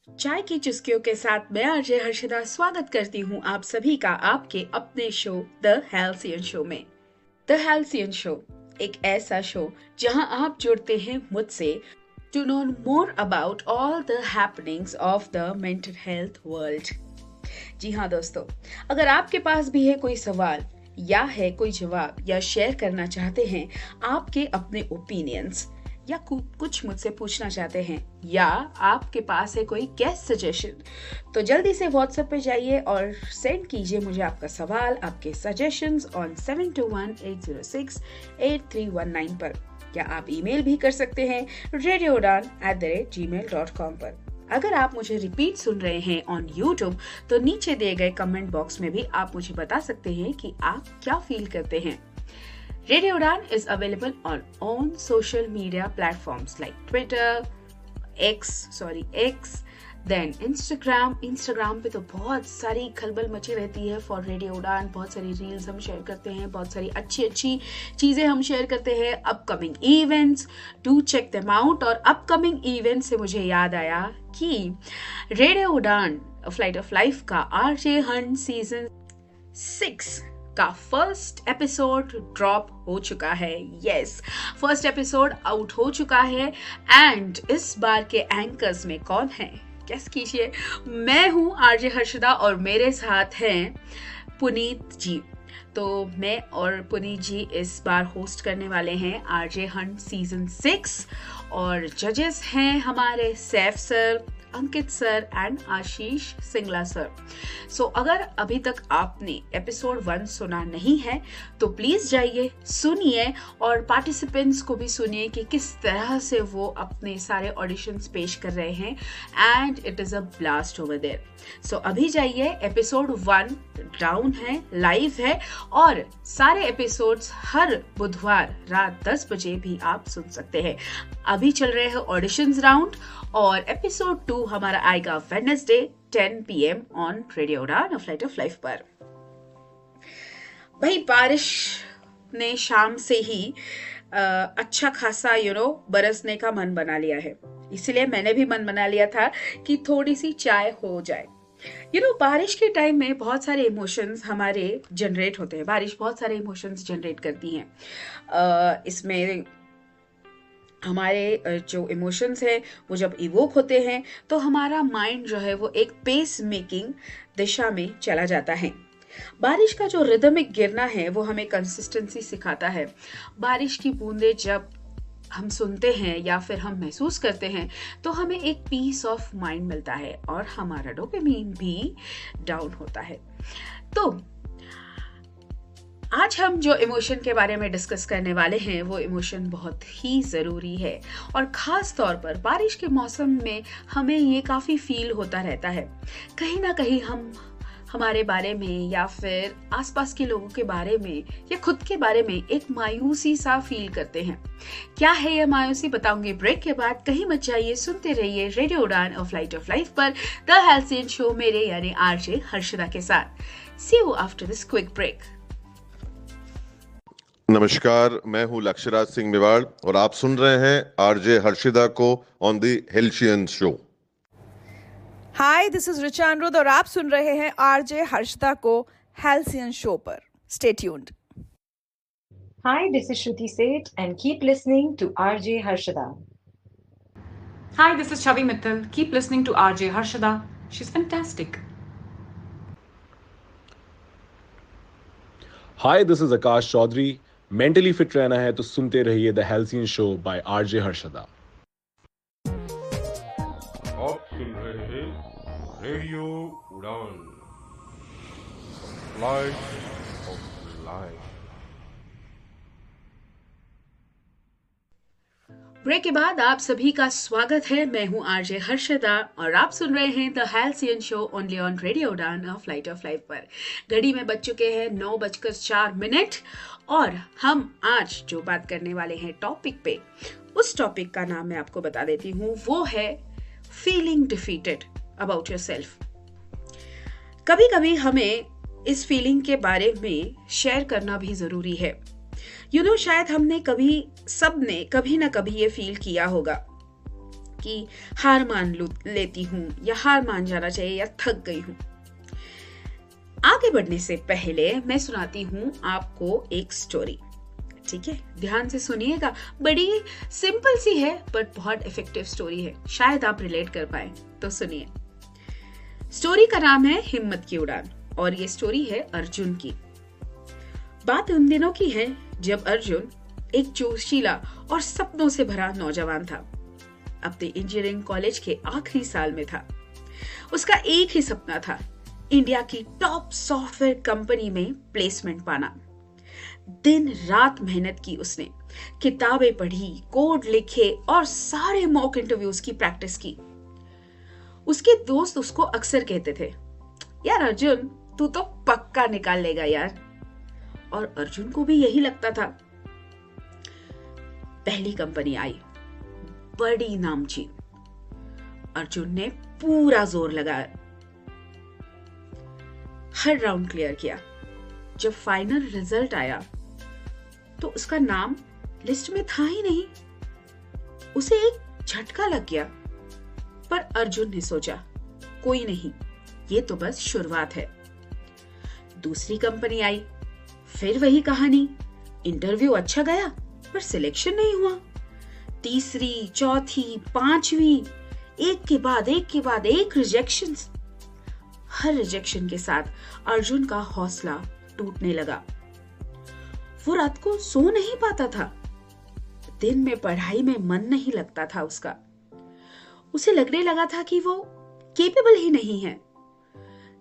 चाय की चुस्कियों के साथ मैं आरजे हर्षिता स्वागत करती हूँ आप सभी का आपके अपने शो द हेल्सियन शो में। द हेल्सियन शो एक ऐसा शो जहां आप जुड़ते हैं मुझसे to know more about all the happenings of the mental health world. जी हाँ दोस्तों, अगर आपके पास भी है कोई सवाल या है कोई जवाब या शेयर करना चाहते हैं आपके अपने ओपिनियंस या कुछ मुझसे पूछना चाहते हैं या आपके पास है कोई गेस्ट सजेशन, तो जल्दी से व्हाट्सएप पे जाइए और सेंड कीजिए मुझे आपका सवाल, आपके सजेशंस ऑन 7218068319 पर, या आप ईमेल भी कर सकते हैं radioudan@gmail.com पर। अगर आप मुझे रिपीट सुन रहे हैं ऑन यूट्यूब तो नीचे दिए गए कमेंट बॉक्स में भी आप मुझे बता सकते हैं कि आप क्या फील करते हैं। Radio Udan is available on all social media platforms like Twitter, X, then Instagram पे तो बहुत सारी खलबल मची रहती है फॉर रेडियो उड़ान। बहुत सारी रील्स हम शेयर करते हैं, बहुत सारी अच्छी चीजें हम शेयर करते हैं, upcoming events, do check them out. और अपकमिंग इवेंट से मुझे याद आया कि radio Udaan flight of life का आरजे हंट सीजन 6 का फर्स्ट एपिसोड ड्रॉप हो चुका है। यस, फर्स्ट एपिसोड आउट हो चुका है। एंड इस बार के एंकर्स में कौन है, गेस कीजिए। मैं हूं आरजे हर्षिता और मेरे साथ हैं पुनीत जी। तो मैं और पुनीत जी इस बार होस्ट करने वाले हैं आरजे हंट सीजन 6 और जजेस हैं हमारे Saif sir, Ankit sir and Ashish Singla sir. So अगर अभी तक आपने एपिसोड 1 सुना नहीं है तो प्लीज जाइए, सुनिए और पार्टिसिपेंट्स को भी सुनिए कि किस तरह से वो अपने सारे ऑडिशंस पेश कर रहे हैं। And it is a blast over there. So अभी जाइए, एपिसोड 1 डाउन है, लाइव है और सारे एपिसोड्स हर बुधवार रात 10 बजे भी आप सुन सकते हैं। अभी चल रहे हैं ऑडिशंस राउंड और एपिसोड 2 हमारा आएगा Wednesday 10 PM on radio Udaan flight of life पर। भाई बारिश ने शाम से ही अच्छा खासा बरसने का मन बना लिया है, इसलिए मैंने भी मन बना लिया था कि थोड़ी सी चाय हो जाए। बारिश के टाइम में बहुत सारे इमोशंस हमारे जनरेट होते हैं। बारिश बहुत सारे इमोशंस जनरेट करती हैं। इसमें हमारे जो इमोशंस है वो जब इवोक होते हैं तो हमारा माइंड जो है वो एक पेस मेकिंग दिशा में चला जाता है। बारिश का जो रिदमिक गिरना है वो हमें कंसिस्टेंसी सिखाता है। बारिश की बूंदें जब हम सुनते हैं या फिर हम महसूस करते हैं तो हमें एक पीस ऑफ माइंड मिलता है और हमारा डोपामिन भी डाउन होता है। तो आज हम जो इमोशन के बारे में डिस्कस करने वाले हैं वो इमोशन बहुत ही ज़रूरी है और ख़ास तौर पर बारिश के मौसम में हमें ये काफ़ी फील होता रहता है। कहीं ना कहीं हम हमारे बारे में या फिर आसपास के लोगों के बारे में या खुद के बारे में एक मायूसी सा फील करते हैं। क्या है ये मायूसी, बताऊंगी ब्रेक के बाद। कहीं मत जाइए, सुनते रहिए रेडियो उड़ान और फ्लाइट ऑफ लाइफ पर द हेल्सियन शो मेरे यानी आरजे हर्षिता के साथ। See you after this quick break. नमस्कार, मैं हूं लक्ष्यराज सिंह मेवाड़ और आप सुन रहे हैं आरजे हर्षिता को on the halcyon show. Hi, this is Richa Anuruddh और आप सुन रहे हैं आरजे हर्षिता को हेल्सियन शो पर। Stay tuned. Hi, this is Shruti Seth and keep listening to RJ Harshada. Hi, this is Chavi Mittal. Keep listening to RJ Harshada. She's fantastic. Hi, this is Akash Chaudhary. Mentally fit रहना है तो सुनते रहिए the halcyon show by RJ Harshada. आप सुन रहे हैं radio Udaan flight of life. Break के बाद आप सभी का स्वागत है। मैं हूं आरजे हर्षदा और आप सुन रहे हैं the halcyon show only on radio Udaan flight of life पर। घड़ी में बज चुके हैं 9:04 और हम आज जो बात करने वाले हैं टॉपिक पे, उस टॉपिक का नाम मैं आपको बता देती हूँ, वो है फीलिंग डिफीटेड अबाउट योरसेल्फ। कभी कभी हमें इस फीलिंग के बारे में शेयर करना भी जरूरी है। शायद सबने कभी ना कभी ये फील किया होगा कि हार मान लेती हूँ या हार मान जाना चाहिए या थक गई हूँ। आगे बढ़ने से पहले मैं सुनाती हूँ आपको एक स्टोरी। ठीक है, ध्यान से सुनिएगा। बड़ी सिंपल सी है बट बहुत इफेक्टिव स्टोरी है, शायद आप रिलेट कर पाए, तो सुनिए। स्टोरी का नाम है हिम्मत की उड़ान और ये स्टोरी है अर्जुन की। बात उन दिनों की है जब अर्जुन एक जोशीला और सपनों से भरा नौजवान था। अपने इंजीनियरिंग कॉलेज के आखिरी साल में था। उसका एक ही सपना था, इंडिया की टॉप सॉफ्टवेयर कंपनी में प्लेसमेंट पाना। दिन रात मेहनत की उसने, किताबें पढ़ी, कोड लिखे और सारे मॉक इंटरव्यूज की प्रैक्टिस की। उसके दोस्त उसको अक्सर कहते थे, यार अर्जुन तू तो पक्का निकाल लेगा यार। और अर्जुन को भी यही लगता था। पहली कंपनी आई, बड़ी नामची। अर्जुन ने पूरा जोर लगाया, हर राउंड क्लियर किया। जब फाइनल रिजल्ट आया तो उसका नाम लिस्ट में था ही नहीं। उसे एक झटका लग गया, पर अर्जुन ने सोचा, कोई नहीं, ये तो बस शुरुआत है। दूसरी कंपनी आई, फिर वही कहानी। इंटरव्यू अच्छा गया पर सिलेक्शन नहीं हुआ। तीसरी, चौथी, पांचवी, एक के बाद एक रिजेक्शंस। हर रिजेक्शन के साथ अर्जुन का हौसला टूटने लगा। वो रात को सो नहीं पाता था। दिन में पढ़ाई में मन नहीं लगता था उसका। उसे लगने लगा था कि वो केपेबल ही नहीं है,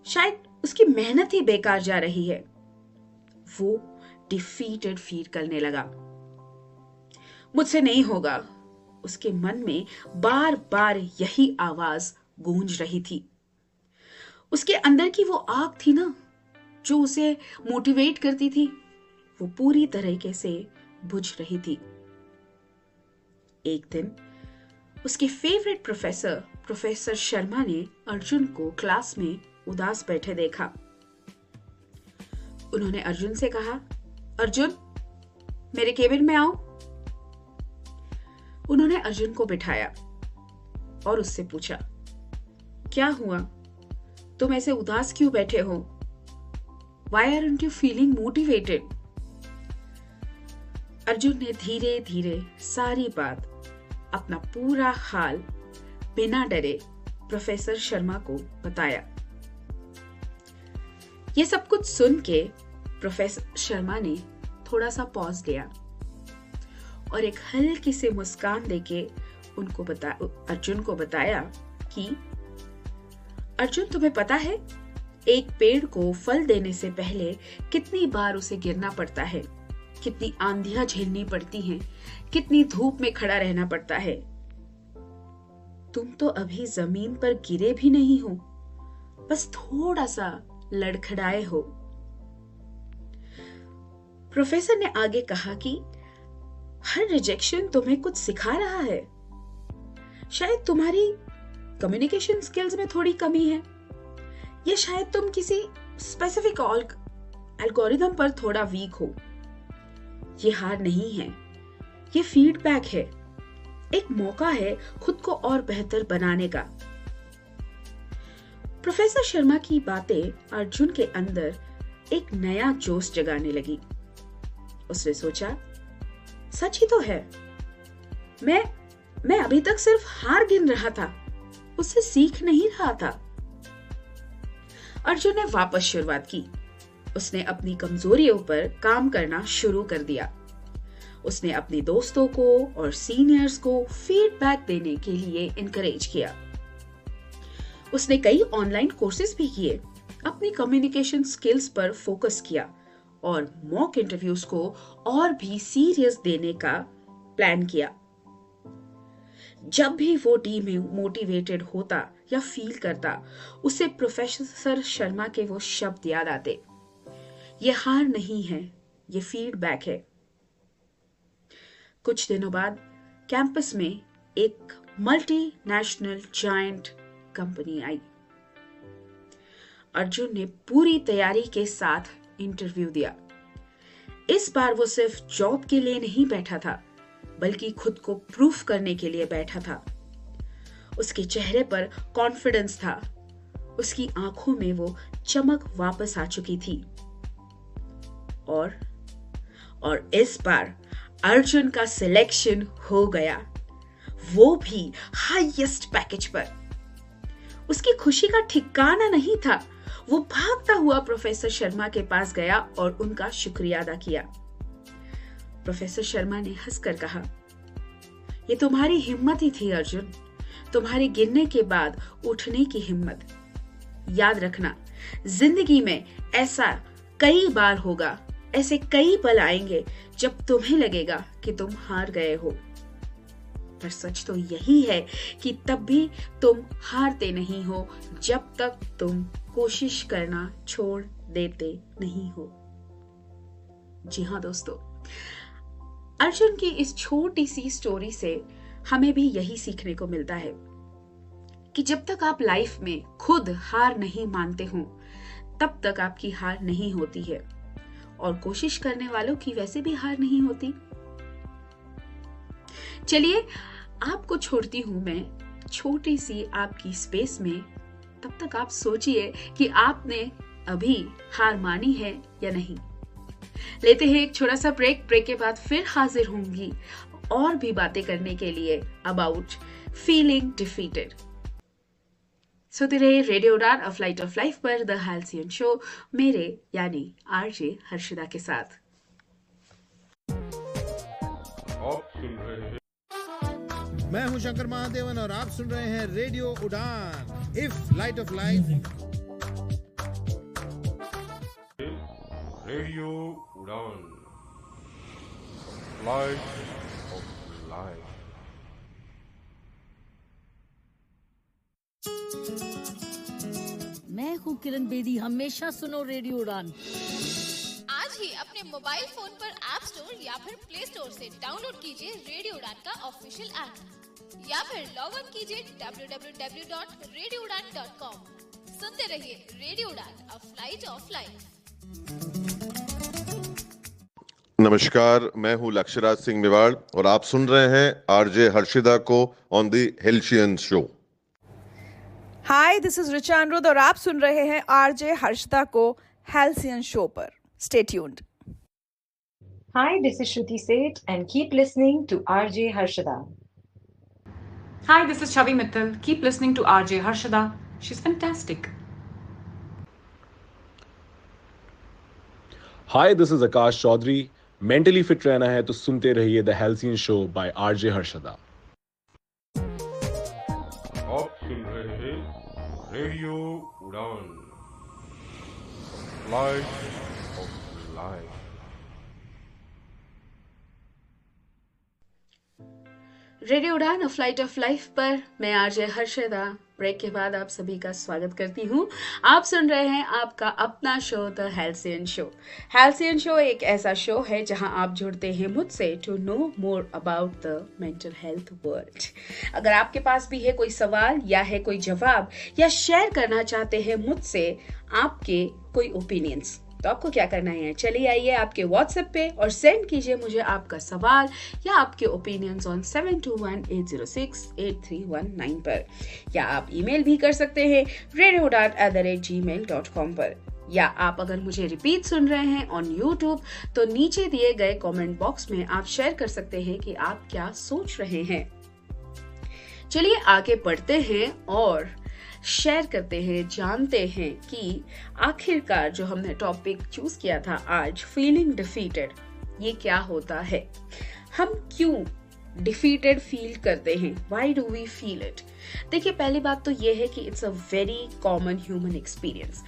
शायद उसकी मेहनत ही बेकार जा रही है। वो डिफीटेड फील करने लगा। मुझसे नहीं होगा, उसके मन में बार बार यही आवाज गूंज रही थी। उसके अंदर की वो आग थी ना, जो उसे मोटिवेट करती थी, वो पूरी तरीके से बुझ रही थी। एक दिन उसके फेवरेट प्रोफेसर शर्मा ने अर्जुन को क्लास में उदास बैठे देखा। उन्होंने अर्जुन से कहा, अर्जुन मेरे केबिन में आओ। उन्होंने अर्जुन को बिठाया और उससे पूछा, क्या हुआ, तुम ऐसे उदास क्यों बैठे हो? Why aren't you feeling motivated? Arjun ने धीरे धीरे सारी बात, अपना पूरा हाल बिना डरे प्रोफेसर शर्मा को बताया। ये सब कुछ सुन के प्रोफेसर शर्मा ने थोड़ा सा पॉज लिया और एक हल्की सी मुस्कान देके अर्जुन को बताया कि अर्जुन, तुम्हें पता है एक पेड़ को फल देने से पहले कितनी बार उसे गिरना पड़ता है, कितनी आंधियां झेलनी पड़ती हैं, कितनी धूप में खड़ा रहना पड़ता है। तुम तो अभी जमीन पर गिरे भी नहीं हो, बस थोड़ा सा लड़खड़ाए हो। प्रोफेसर ने आगे कहा कि हर रिजेक्शन तुम्हें कुछ सिखा रहा है। शायद तुम्हारी कम्युनिकेशन स्किल्स में थोड़ी कमी है, या शायद तुम किसी स्पेसिफिक एल्गोरिथम पर थोड़ा वीक हो। ये हार नहीं है, ये फीडबैक है, एक मौका है खुद को और बेहतर बनाने का। प्रोफेसर शर्मा की बातें अर्जुन के अंदर एक नया जोश जगाने लगी। उसने सोचा, सच ही तो है, मैं अभी तक सिर्फ हार गिन रहा था, उससे सीख नहीं रहा था। अर्जुन ने वापस शुरुआत की। उसने अपनी कमजोरियों पर काम करना शुरू कर दिया। उसने अपने दोस्तों को और सीनियर्स को फीडबैक देने के लिए इनकरेज किया। उसने कई ऑनलाइन कोर्सेज भी किए, अपनी कम्युनिकेशन स्किल्स पर फोकस किया और मॉक इंटरव्यूज को और भी सीरियस देने का प्लान किया। जब भी वो डीमोटिवेटेड होता या फील करता, उसे प्रोफेसर शर्मा के वो शब्द याद आते, ये हार नहीं है, ये फीडबैक है। कुछ दिनों बाद कैंपस में एक मल्टीनेशनल जायंट कंपनी आई। अर्जुन ने पूरी तैयारी के साथ इंटरव्यू दिया। इस बार वो सिर्फ जॉब के लिए नहीं बैठा था, बल्कि खुद को प्रूफ करने के लिए बैठा था। उसके चेहरे पर कॉन्फिडेंस था, उसकी आंखों में वो चमक वापस आ चुकी थी। और इस बार अर्जुन का सिलेक्शन हो गया, वो भी हाईएस्ट पैकेज पर। उसकी खुशी का ठिकाना नहीं था। वो भागता हुआ प्रोफेसर शर्मा के पास गया और उनका शुक्रिया अदा किया। प्रोफेसर शर्मा ने हंसकर कहा, ये तुम्हारी हिम्मत ही थी अर्जुन, तुम्हारे गिरने के बाद उठने की हिम्मत। याद रखना, जिंदगी में ऐसा कई बार होगा, ऐसे कई पल आएंगे जब तुम्हें लगेगा कि तुम हार गए हो, पर सच तो यही है कि तब भी तुम हारते नहीं हो जब तक तुम कोशिश करना छोड़ देते नहीं हो। जी हाँ दोस्तों, अर्जुन की इस छोटी सी स्टोरी से हमें भी यही सीखने को मिलता है कि जब तक आप लाइफ में खुद हार नहीं मानते हो, तब तक आपकी हार नहीं होती है, और कोशिश करने वालों की वैसे भी हार नहीं होती। चलिए, आपको छोड़ती हूं मैं छोटी सी आपकी स्पेस में। तब तक आप सोचिए कि आपने अभी हार मानी है या नहीं। लेते हैं एक छोटा सा ब्रेक। ब्रेक के बाद फिर हाजिर होंगी और भी बातें करने के लिए अबाउट फीलिंग डिफीटेड। सुनते रहे रेडियो उड़ान अ फ्लाइट ऑफ लाइफ पर द हाल्सियन शो, मेरे यानी आरजे हर्षिदा के साथ। आप सुन रहे हैं मैं हूं शंकर महादेवन और आप सुन रहे हैं रेडियो उड़ान if light of life. Radio Udaan flight of life. मैं हूँ किरण बेदी, हमेशा सुनो रेडियो उड़ान। आज ही अपने मोबाइल फोन पर ऐप स्टोर या फिर प्ले स्टोर से डाउनलोड कीजिए रेडियो उड़ान का ऑफिशियल ऐप या फिर लॉग ऑन कीजिए www.radioudan.com। सुनते रहिए रेडियो उड़ान अ फ्लाइट ऑफ लाइफ। नमस्कार, मैं हूं लक्ष्यराज सिंह मेवाड़ और आप सुन रहे हैं आरजे हर्षिदा को on the Halcyon show. Hi, this is Richa Anirudh और आप सुन रहे हैं आरजे हर्षिदा को हेल्सियन शो पर। Stay tuned. Hi, this is Shruti Seth and keep listening to RJ Harshada. Hi, this is Chavi Mittal. Keep listening to RJ Harshada. She's fantastic. Hi, this is Akash Chaudhary. Mentally fit रहना है तो सुनते रहिए the halcyon show by RJ Harshada. आप सुन रहे हैं radio Udaan flight of life. Radio उड़ान अ फ्लाइट ऑफ लाइफ पर मैं आरजे हर्षिदा ब्रेक के बाद आप सभी का स्वागत करती हूँ। आप सुन रहे हैं आपका अपना show the halcyon show. Halcyon show एक ऐसा शो है जहां आप जुड़ते हैं मुझसे to know more about the mental health world. अगर आपके पास भी है कोई सवाल या है कोई जवाब या शेयर करना चाहते हैं मुझसे आपके कोई ओपिनियंस, तो आपको क्या करना है, चलिए आइए आपके व्हाट्सएप पे और सेंड कीजिए मुझे आपका सवाल या आपके ओपिनियंस ऑन 7218068319 पर, या आप ईमेल भी कर सकते हैं radioudan@gmail.com पर, या आप अगर मुझे रिपीट सुन रहे हैं ऑन यूट्यूब तो नीचे दिए गए कमेंट बॉक्स में आप शेयर कर सकते हैं कि आप क्या सोच रहे हैं। चलिए आगे बढ़ते हैं और शेयर करते हैं, जानते हैं कि आखिरकार जो हमने टॉपिक चूज किया था आज, फीलिंग डिफीटेड, ये क्या होता है, हम क्यों डिफीटेड फील करते हैं, why do we feel it. देखिए, पहली बात तो ये है कि it's a very common human experience.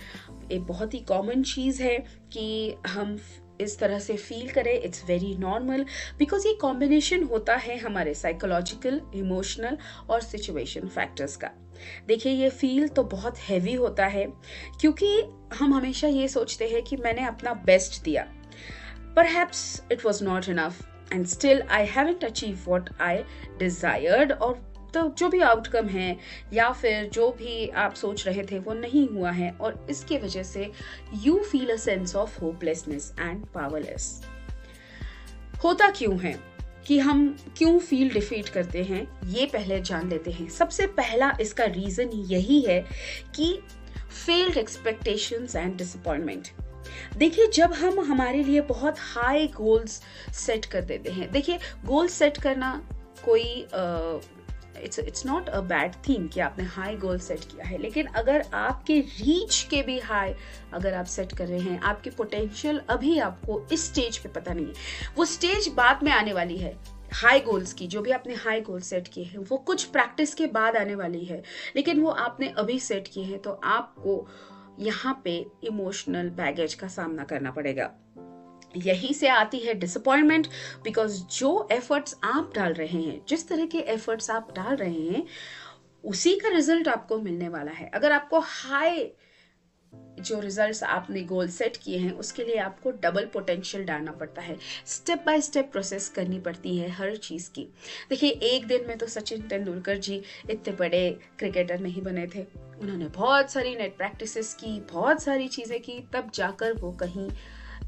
एक बहुत ही कॉमन चीज है कि हम इस तरह से फील करें, इट्स वेरी नॉर्मल, बिकॉज ये कॉम्बिनेशन होता है हमारे साइकोलॉजिकल, इमोशनल और सिचुएशन फैक्टर्स का। देखिए, ये फील तो बहुत हैवी होता है क्योंकि हम हमेशा ये सोचते हैं कि मैंने अपना बेस्ट दिया, perhaps it was not enough and still I haven't achieve what I desired, और तो जो भी आउटकम है या फिर जो भी आप सोच रहे थे वो नहीं हुआ है, और इसके वजह से you feel a sense of hopelessness and powerless. होता क्यों है? कि हम क्यों फील डिफीट करते हैं, ये पहले जान लेते हैं। सबसे पहला इसका रीजन यही है कि फेल्ड एक्सपेक्टेशंस एंड डिसअपॉइंटमेंट। देखिए, जब हम हमारे लिए बहुत हाई गोल्स सेट कर देते हैं, देखिए गोल सेट करना कोई it's not a bad thing कि आपने हाई गोल सेट किया है, लेकिन अगर आपके रीच के भी हाई अगर आप सेट कर रहे हैं, आपकी पोटेंशियल अभी आपको इस स्टेज पे पता नहीं है, वो स्टेज बाद में आने वाली है। हाई गोल्स की, जो भी आपने हाई गोल सेट किए हैं वो कुछ प्रैक्टिस के बाद आने वाली है, लेकिन वो आपने अभी सेट किए हैं, तो आपको यहाँ पे इमोशनल बैगेज का सामना करना पड़ेगा। यही से आती है डिसअपॉइंटमेंट, बिकॉज जो एफर्ट्स आप डाल रहे हैं, जिस तरह के एफर्ट्स आप डाल रहे हैं, उसी का रिजल्ट आपको मिलने वाला है। अगर आपको हाई जो रिजल्ट्स आपने गोल सेट किए हैं, उसके लिए आपको डबल पोटेंशियल डालना पड़ता है, स्टेप बाय स्टेप प्रोसेस करनी पड़ती है हर चीज़ की। देखिए, एक दिन में तो सचिन तेंदुलकर जी इतने बड़े क्रिकेटर नहीं बने थे, उन्होंने बहुत सारी नेट प्रैक्टिसेस की, बहुत सारी चीज़ें की, तब जाकर वो कहीं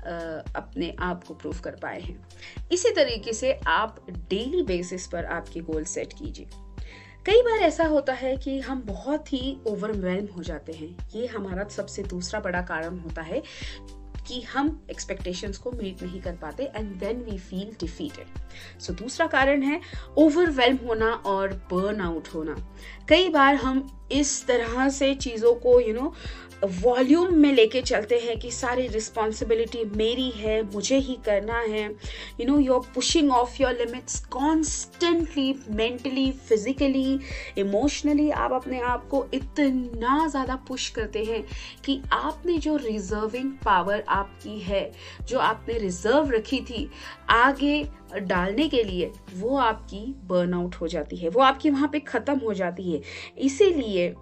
अपने आप को प्रूव कर पाए हैं। इसी तरीके से आप डेली बेसिस पर आपके गोल सेट कीजिए। कई बार ऐसा होता है कि हम बहुत ही ओवरवेल्म हो जाते हैं, ये हमारा सबसे दूसरा बड़ा कारण होता है कि हम एक्सपेक्टेशंस को मीट नहीं कर पाते and then we feel defeated. So दूसरा कारण है ओवरवेल्म होना और बर्न आउट होना। कई बार हम इस तरह से चीज़ों को वॉल्यूम में लेके चलते हैं कि सारी रिस्पॉन्सिबिलिटी मेरी है, मुझे ही करना है। You are pushing off your limits constantly, mentally, physically, emotionally. आप अपने आप को इतना ज़्यादा पुश करते हैं कि आपने जो रिजर्विंग पावर आपकी है, जो आपने रिजर्व रखी थी आगे डालने के लिए, वो आपकी बर्नआउट हो जाती है, वो आपकी वहाँ पे ख़त्म हो जाती है। इसीलिए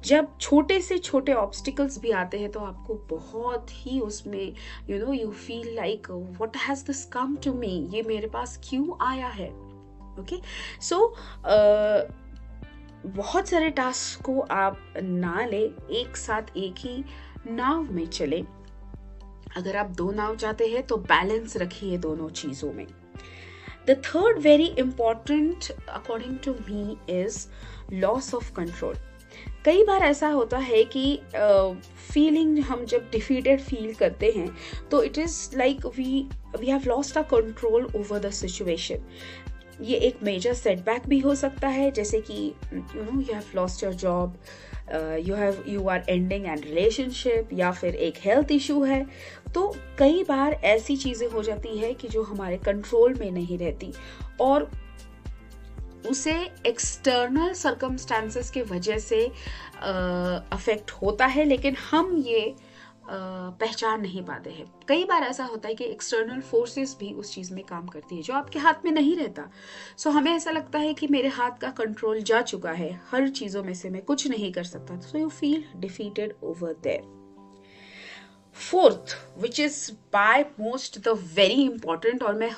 जब छोटे से छोटे ऑब्स्टिकल्स भी आते हैं तो आपको बहुत ही उसमें you feel like what has this come to me, ये मेरे पास क्यों आया है। ओके, सो बहुत सारे टास्क को आप ना ले, एक साथ एक ही नाव में चले। अगर आप 2 नाव चाहते हैं तो बैलेंस रखिए दोनों चीज़ों में। The third very important according to me is loss of control. कई बार ऐसा होता है कि फीलिंग हम जब डिफीटेड फील करते हैं तो it is like we have lost a control over the situation. ये एक मेजर सेटबैक भी हो सकता है, जैसे कि you have lost your job, you are ending an relationship, या फिर एक हेल्थ इशू है। तो कई बार ऐसी चीज़ें हो जाती है कि जो हमारे कंट्रोल में नहीं रहती और उसे एक्सटर्नल सर्कमस्टांसेस के वजह से अफेक्ट होता है, लेकिन हम ये पहचान नहीं पाते हैं। कई बार ऐसा होता है कि एक्सटर्नल फोर्सेस भी उस चीज़ में काम करती है जो आपके हाथ में नहीं रहता। सो हमें ऐसा लगता है कि मेरे हाथ का कंट्रोल जा चुका है, हर चीज़ों में से मैं कुछ नहीं कर सकता। So you feel defeated over there. Fourth, which is by most the very important, और मैं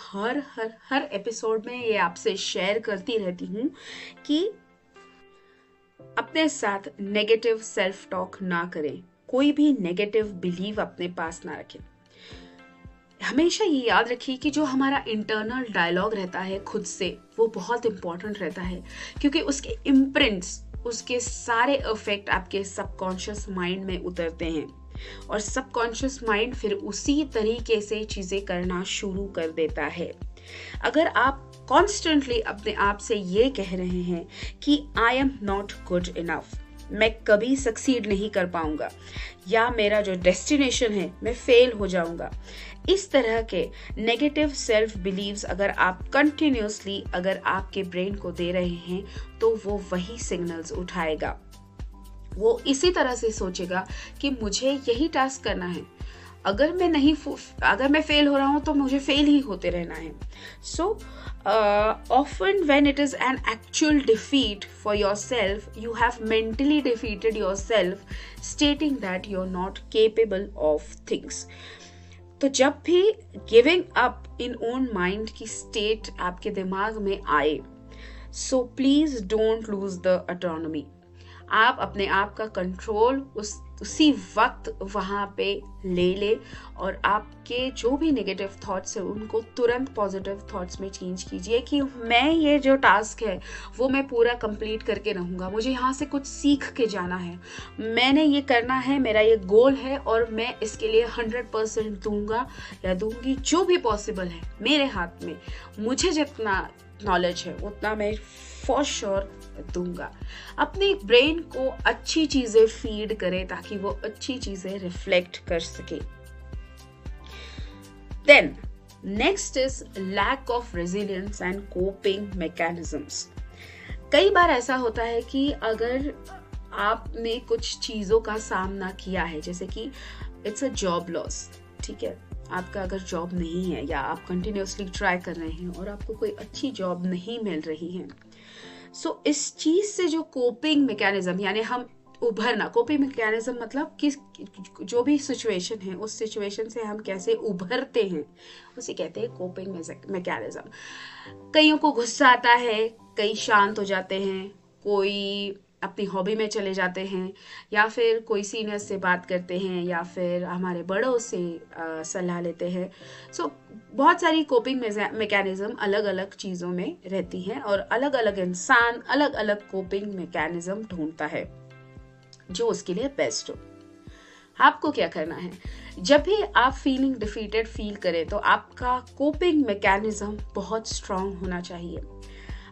हर एपिसोड में ये आपसे शेयर करती रहती हूँ कि अपने साथ नेगेटिव सेल्फ टॉक ना करें, कोई भी नेगेटिव बिलीव अपने पास ना रखें। हमेशा ये याद रखिए कि जो हमारा इंटरनल डायलॉग रहता है खुद से, वो बहुत इंपॉर्टेंट रहता है, क्योंकि उसके इम्प्रिंट्स, उसके सारे इफेक्ट आपके सबकॉन्शियस माइंड में उतरते हैं और सबकॉन्शियस माइंड फिर उसी तरीके से चीजें करना शुरू कर देता है। अगर आप कॉन्स्टेंटली अपने आप से ये कह रहे हैं कि I am not good enough, मैं कभी सक्सीड नहीं कर पाऊंगा, या मेरा जो डेस्टिनेशन है मैं फेल हो जाऊंगा, इस तरह के नेगेटिव सेल्फ बिलीव्स अगर आप कंटिन्यूसली अगर आपके ब्रेन को दे रहे हैं तो वो वही सिग्नल्स उठाएगा। वो इसी तरह से सोचेगा कि मुझे यही टास्क करना है, अगर मैं फेल हो रहा हूं तो मुझे फेल ही होते रहना है। सो often when it is an actual defeat for yourself, you have mentally defeated yourself, stating that you're not capable of things. तो जब भी giving up in own mind की स्टेट आपके दिमाग में आए, so please don't lose the autonomy. आप अपने आप का कंट्रोल उस उसी वक्त वहां पे ले ले और आपके जो भी नेगेटिव थॉट्स है उनको तुरंत पॉजिटिव थॉट्स में चेंज कीजिए कि मैं ये जो टास्क है वो मैं पूरा कंप्लीट करके रहूँगा, मुझे यहाँ से कुछ सीख के जाना है, मैंने ये करना है, मेरा ये गोल है और मैं इसके लिए 100% दूंगा या दूंगी, जो भी पॉसिबल है मेरे हाथ में, मुझे जितना नॉलेज है उतना मैं फॉर श्योर दूंगा। अपने ब्रेन को अच्छी चीजें फीड करें ताकि वो अच्छी चीजें रिफ्लेक्ट कर सके। Then next is lack of resilience and coping mechanisms. कई बार ऐसा होता है कि अगर आपने कुछ चीजों का सामना किया है, जैसे कि इट्स अ जॉब लॉस, ठीक है, आपका अगर जॉब नहीं है या आप कंटिन्यूसली ट्राई कर रहे हैं और आपको कोई अच्छी जॉब नहीं मिल रही है, सो इस चीज से जो कोपिंग मैकेनिज्म यानी हम उभरना, कोपिंग मैकेनिज्म मतलब किस जो भी सिचुएशन है उस सिचुएशन से हम कैसे उभरते हैं उसे कहते हैं कोपिंग मैकेनिज्म। कईयों को गुस्सा आता है, कई शांत हो जाते हैं, कोई अपनी हॉबी में चले जाते हैं या फिर कोई सीनियर से बात करते हैं या फिर हमारे बड़ों से सलाह लेते हैं। सो बहुत सारी कोपिंग मैकेनिज्म अलग अलग चीज़ों में रहती हैं और अलग अलग इंसान अलग अलग कोपिंग मैकेनिज्म ढूंढता है जो उसके लिए बेस्ट हो। आपको क्या करना है, जब भी आप फीलिंग डिफीटेड फील करें तो आपका कोपिंग मैकेनिज्म बहुत स्ट्रांग होना चाहिए।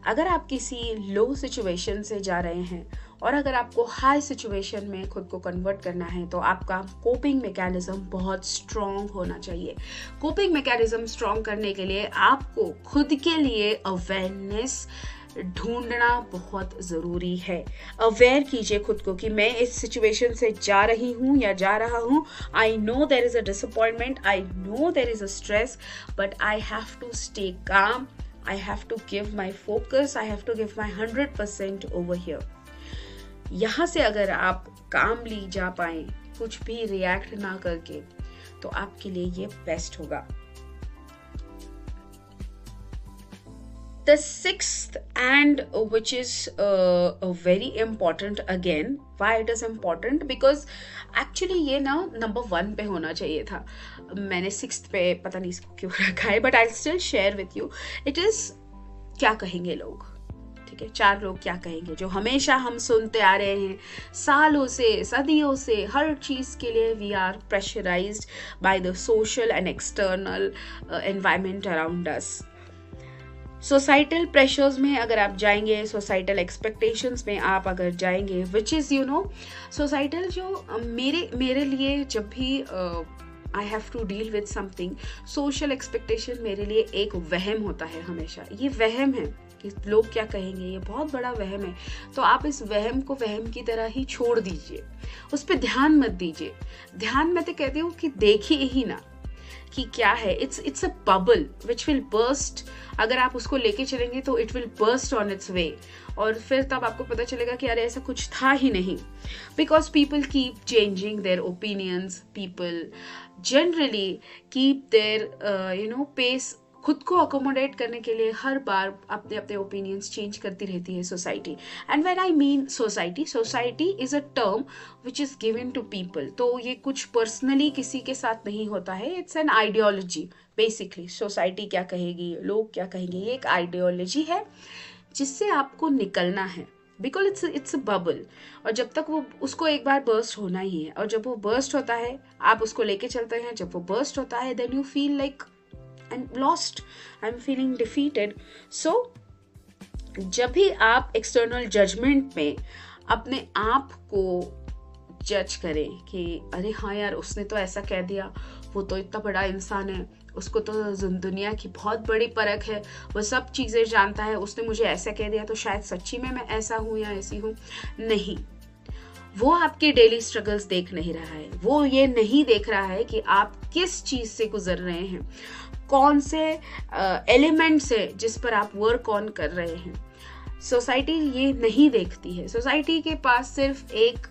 अगर आप किसी लो सिचुएशन से जा रहे हैं और अगर आपको हाई सिचुएशन में खुद को कन्वर्ट करना है तो आपका कोपिंग मैकेनिज्म बहुत स्ट्रॉन्ग होना चाहिए। कोपिंग मैकेनिज्म स्ट्रॉन्ग करने के लिए आपको खुद के लिए अवेयरनेस ढूंढना बहुत ज़रूरी है। अवेयर कीजिए खुद को कि मैं इस सिचुएशन से जा रही हूँ या जा रहा हूँ। I know there is a disappointment, I know there is a stress, but I have to stay calm, I have to give my focus, I have to give my 100% over here. यहाँ से अगर आप कामली जा पाए, कुछ भी react ना करके, तो आपके लिए ये बेस्ट होगा। The sixth, and which is very important again. Why it is important? Because actually ये ना नंबर 1 पे होना चाहिए था, मैंने 6th पे पता नहीं इसको क्यों रखा है, but I'll still share with you. It is क्या कहेंगे लोग, ठीक है, 4 लोग क्या कहेंगे, जो हमेशा हम सुनते आ रहे हैं सालों से, सदियों से, हर चीज़ के लिए we are pressurized by the social and external environment around us. Societal pressures में अगर आप जाएंगे, सोसाइटल एक्सपेक्टेशंस में आप अगर जाएंगे, which is you know societal जो मेरे लिए जब भी I have to deal with something, social expectation मेरे लिए एक वहम होता है हमेशा। ये वहम है कि लोग क्या कहेंगे, ये बहुत बड़ा वहम है। तो आप इस वहम को वहम की तरह ही छोड़ दीजिए, उस पर ध्यान मत दीजिए। ध्यान मैं तो कहती हूँ कि देखिए ही ना कि क्या है। It's a bubble which will burst. अगर आप उसको लेके चलेंगे तो it will burst on its way, और फिर तब आपको पता चलेगा कि अरे ऐसा कुछ था ही नहीं। Because people keep changing their opinions, people generally keep their pace, खुद को अकोमोडेट करने के लिए हर बार अपने अपने ओपिनियंस चेंज करती रहती है society. And when I mean society is a term which is given to people. तो ये कुछ पर्सनली किसी के साथ नहीं होता है, it's an ideology basically. Society क्या कहेगी, लोग क्या कहेंगे, ये एक आइडियोलॉजी है जिससे आपको निकलना है। बिकॉज इट्स अ बबल, और जब तक वो उसको एक बार बर्स्ट होना ही है, और जब वो बर्स्ट होता है आप उसको लेके चलते हैं। जब वो बर्स्ट होता है then you feel like I'm lost, I'm feeling defeated. So जब भी आप एक्सटर्नल जजमेंट में अपने आप को जज करें कि अरे हाँ यार उसने तो ऐसा कह दिया, वो तो इतना बड़ा इंसान है, उसको तो दुनिया की बहुत बड़ी परख है, वो सब चीज़ें जानता है, उसने मुझे ऐसा कह दिया तो शायद सच्ची में मैं ऐसा हूँ या ऐसी हूँ। नहीं, वो आपके डेली स्ट्रगल्स देख नहीं रहा है, वो ये नहीं देख रहा है कि आप किस चीज़ से गुजर रहे हैं, कौन से एलिमेंट्स है जिस पर आप वर्क ऑन कर रहे हैं। सोसाइटी ये नहीं देखती है। सोसाइटी के पास सिर्फ एक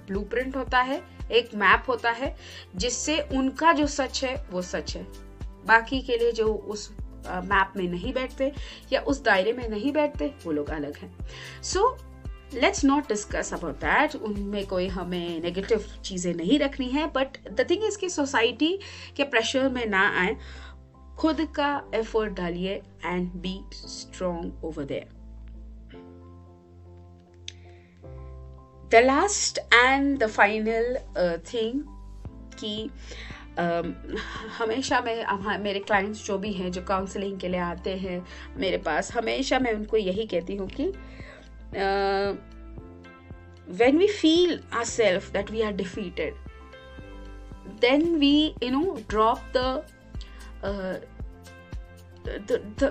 ब्लूप्रिंट होता है, एक मैप होता है, जिससे उनका जो सच है वो सच है। बाकी के लिए जो उस मैप में नहीं बैठते या उस दायरे में नहीं बैठते वो लोग अलग हैं। So let's not discuss about that, उनमें कोई हमें नेगेटिव चीज़ें नहीं रखनी है, बट द थिंग इज कि सोसाइटी के प्रेशर में ना आए, खुद का एफर्ट डालिए and be strong over there. The last and the final thing कि हमेशा मैं मेरे क्लाइंट्स जो भी हैं जो काउंसलिंग के लिए आते हैं मेरे पास, हमेशा मैं उनको यही कहती हूँ कि when we feel ourselves that we are defeated, then we drop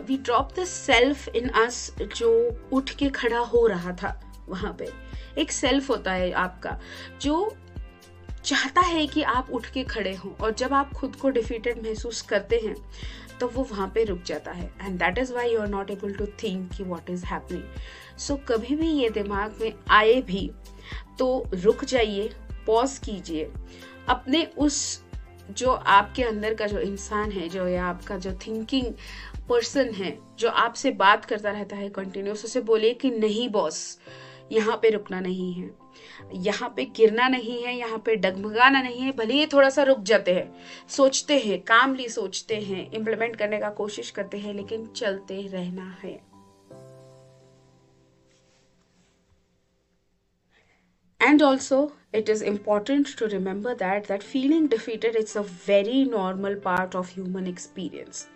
we drop the self in us जो उठ के खड़ा हो रहा था। वहां पे एक सेल्फ होता है आपका जो चाहता है कि आप उठ के खड़े हो, और जब आप खुद को डिफीटेड महसूस करते हैं तो वो वहां पे रुक जाता है, and that is why you are not able to think कि व्हाट इज हैपनिंग। सो कभी भी ये दिमाग में आए भी तो रुक जाइए, पॉज कीजिए, अपने उस जो आपके अंदर का जो इंसान है, जो या आपका जो थिंकिंग पर्सन है जो आपसे बात करता रहता है कंटिन्यूस, उसे बोलिए कि नहीं बॉस, यहाँ पे रुकना नहीं है, यहाँ पे गिरना नहीं है, यहाँ पे डगमगाना नहीं है। भले ही थोड़ा सा रुक जाते हैं, सोचते हैं, कामली सोचते हैं, इम्प्लीमेंट करने का कोशिश करते हैं, लेकिन चलते रहना है। And also, it is important to remember that feeling defeated, it's a very normal part of human experience.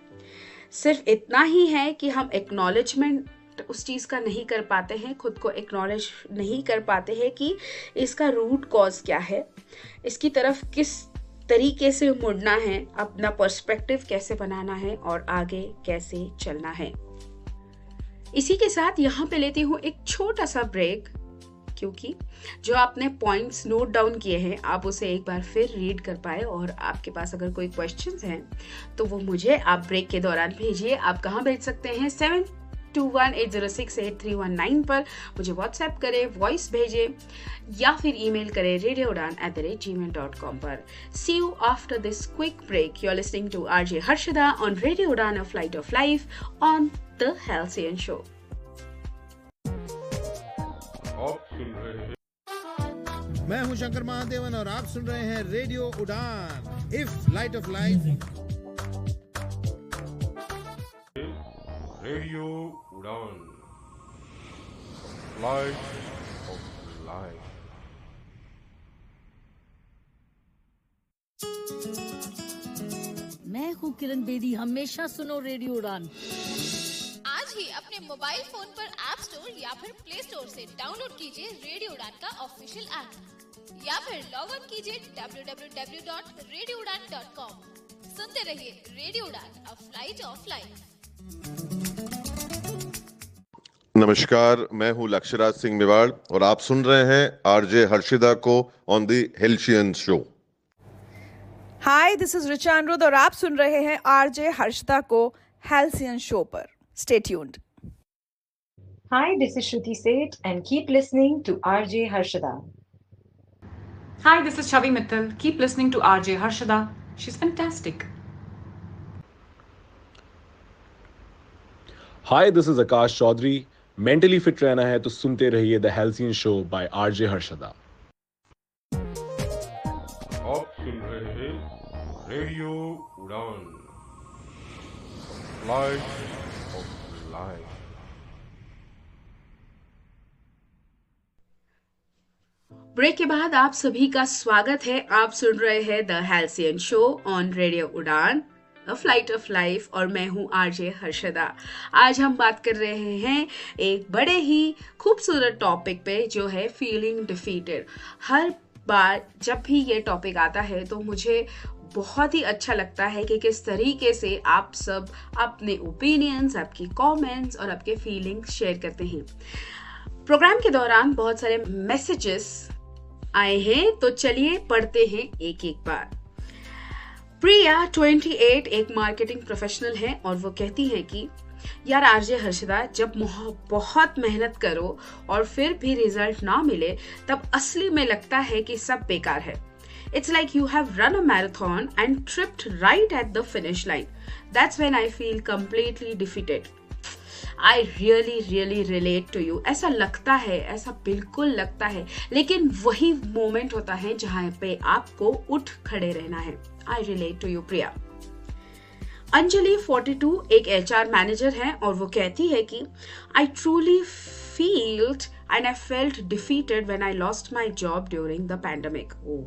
सिर्फ इतना ही है कि हम acknowledgement उस चीज का नहीं कर पाते हैं, खुद को acknowledge नहीं कर पाते हैं कि इसका रूट कॉज क्या है, इसकी तरफ किस तरीके से मुड़ना है, अपना पर्सपेक्टिव कैसे बनाना है और आगे कैसे चलना है। इसी के साथ यहाँ पे लेती हूँ एक छोटा सा ब्रेक, क्योंकि जो आपने पॉइंट्स नोट डाउन किए हैं आप उसे एक बार फिर रीड कर पाए, और आपके पास अगर कोई क्वेश्चंस हैं तो वो मुझे आप ब्रेक के दौरान भेजिए। आप कहाँ भेज सकते हैं? 7218068319 पर मुझे व्हाट्सएप करें, वॉइस भेजें या फिर ईमेल करें radioudan@gmail.com पर। See you after this quick break. You are listening to RJ Harshada on Radio Udan, a flight of life on the Halcyon Show. मैं हूं शंकर महादेवन और आप सुन रहे हैं रेडियो उड़ान, if light of life. Radio Udaan, flight of life. मैं हूँ किरण बेदी, हमेशा सुनो रेडियो उड़ान। आज ही अपने मोबाइल फोन पर ऐप स्टोर या फिर प्ले स्टोर से डाउनलोड कीजिए रेडियो उड़ान का ऑफिशियल ऐप, या फिर लॉग इन कीजिए www.radioudan.com। सुनते रहिए रेडियो उड़ान, अ फ्लाइट ऑफ लाइफ। नमस्कार, मैं हूं लक्ष्यराज सिंह मेवाड़ और आप सुन रहे हैं आरजे हर्षिदा को on the Halcyon show. Hi, this is Richa Anuruddh और आप सुन रहे हैं आरजे हर्षिदा को हेल्सियन शो पर। Stay tuned. Hi, this is Shruti Seth and keep listening to RJ Harshada. Hi, this is Chavi Mittal. Keep listening to RJ Harshada. She's fantastic. Hi, this is Akash Chaudhary. Mentally fit रहना है तो सुनते रहिए The Halcyon Show by RJ Harshada. आप सुन रहे हैं radio Udaan, flight of life. Break के बाद आप सभी का स्वागत है। आप सुन रहे हैं the halcyon show on radio उड़ान, अ फ्लाइट ऑफ लाइफ, और मैं हूं आरजे हर्षदा। आज हम बात कर रहे हैं एक बड़े ही खूबसूरत टॉपिक पे, जो है फीलिंग डिफीटेड। हर बार जब भी ये टॉपिक आता है तो मुझे बहुत ही अच्छा लगता है कि किस तरीके से आप सब अपने ओपिनियंस, आपकी कमेंट्स और आपके फीलिंग्स शेयर करते हैं। प्रोग्राम के दौरान बहुत सारे मैसेजेस आए हैं, तो चलिए पढ़ते हैं एक एक बार। प्रिया 28 एक मार्केटिंग प्रोफेशनल है और वो कहती है कि यार आरजे हर्षदा, जब बहुत मेहनत करो और फिर भी रिजल्ट ना मिले तब असली में लगता है कि सब बेकार है। It's like you have run a marathon and tripped right at the finish line. That's when I feel completely defeated. I really relate to you. ऐसा लगता है, ऐसा बिल्कुल लगता है, लेकिन वही मोमेंट होता है जहां पे आपको उठ खड़े रहना है। आई रिलेट टू यू प्रिया। अंजलि 42 एक HR मैनेजर है और वो कहती है कि I truly field and I felt defeated when I lost my job during the pandemic. Oh,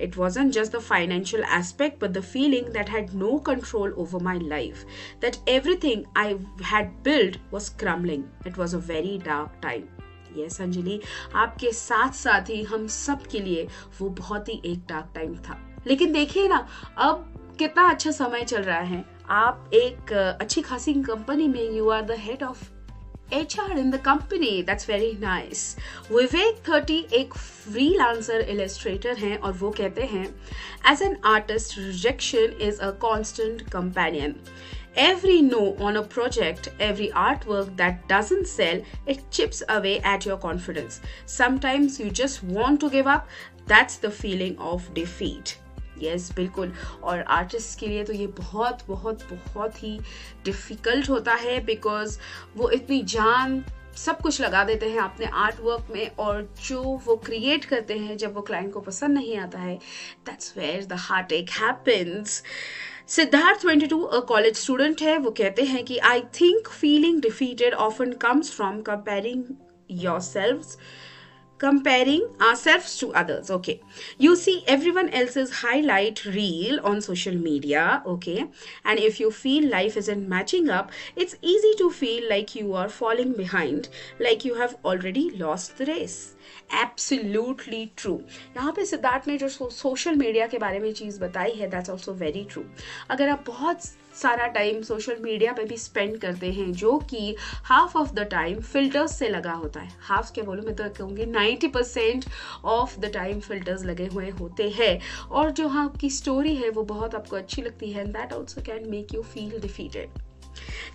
it wasn't just the financial aspect, but the feeling that I had no control over my life, that everything I had built was crumbling. It was a very dark time. Yes, Anjali, आपके साथ साथ ही हम सब के लिए वो बहुत ही एक डार्क टाइम था। लेकिन देखिए ना, अब कितना अच्छा समय चल रहा है। आप एक अच्छी खासी कंपनी में, you are the head of HR in the company. That's very nice. Vivek 30 एक फ्रीलांसर इलस्ट्रेटर हैं और वो कहते हैं, As an artist, rejection is a constant companion. Every no on a project, every artwork that doesn't sell, it chips away at your confidence. Sometimes you just want to give up. That's the feeling of defeat. Yes बिल्कुल। और artist के लिए तो ये बहुत बहुत बहुत ही difficult होता है, बिकॉज वो इतनी जान सब कुछ लगा देते हैं अपने आर्ट वर्क में, और जो वो क्रिएट करते हैं जब वो क्लाइंट को पसंद नहीं आता है, दैट्स वेयर द हार्ट एक हैपेंस। सिद्धार्थ 22 अ कॉलेज स्टूडेंट है, वो कहते हैं कि I think feeling defeated often comes from comparing ourselves to others. Okay, you see everyone else's highlight reel on social media. Okay, and if you feel life isn't matching up, it's easy to feel like you are falling behind, like you have already lost the race. Absolutely true. यहाँ पे सिद्धार्थ ने जो social media के बारे में चीज बताई है, that's also very true. अगर आप बहुत सारा टाइम सोशल मीडिया पे भी स्पेंड करते हैं, जो कि half of the time filters से लगा होता है, हाफ क्या बोलूँ, मैं तो कहूँगी 90% ऑफ द टाइम फिल्टर्स लगे हुए होते हैं, और जो आपकी स्टोरी है वो बहुत आपको अच्छी लगती है, that also can make you feel defeated.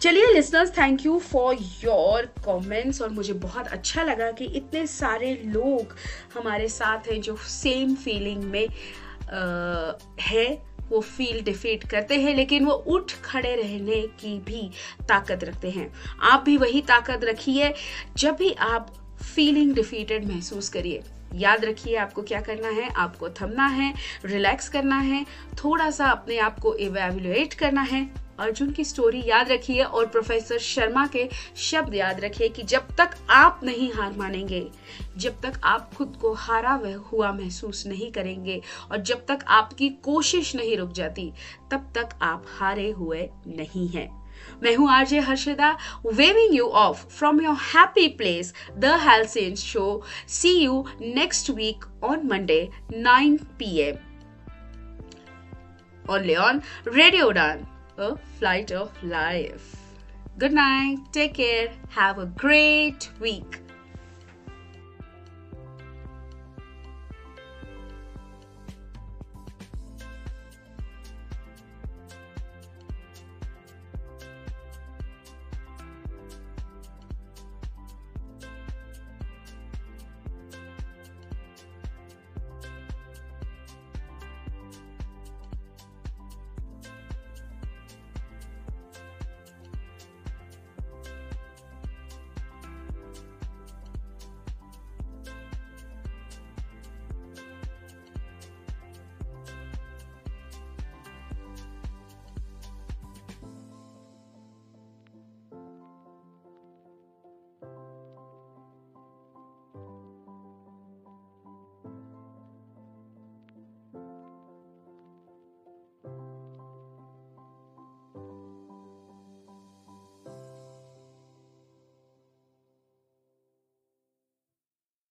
चलिए listeners, thank you for your comments, और मुझे बहुत अच्छा लगा कि इतने सारे लोग हमारे साथ हैं जो सेम फीलिंग में है, वो फील डिफीट करते हैं, लेकिन वो उठ खड़े रहने की भी ताकत रखते हैं। आप भी वही ताकत रखिए। जब भी आप फीलिंग डिफीटेड महसूस करिए, याद रखिए आपको क्या करना है, आपको थमना है, रिलैक्स करना है, थोड़ा सा अपने आप को इवैल्यूएट करना है। अर्जुन की स्टोरी याद रखिए और प्रोफेसर शर्मा के शब्द याद रखिए कि जब तक आप नहीं हार मानेंगे, जब तक आप खुद को हारा हुआ महसूस नहीं करेंगे, और जब तक आपकी कोशिश नहीं रुक जाती, तब तक आप हारे हुए नहीं हैं। मैं हूं RJ Harshida, waving you off from your happy place, the halcyon show. See you next week on Monday 9 PM only on Radio Udan, a flight of life. Good night, take care, have a great week.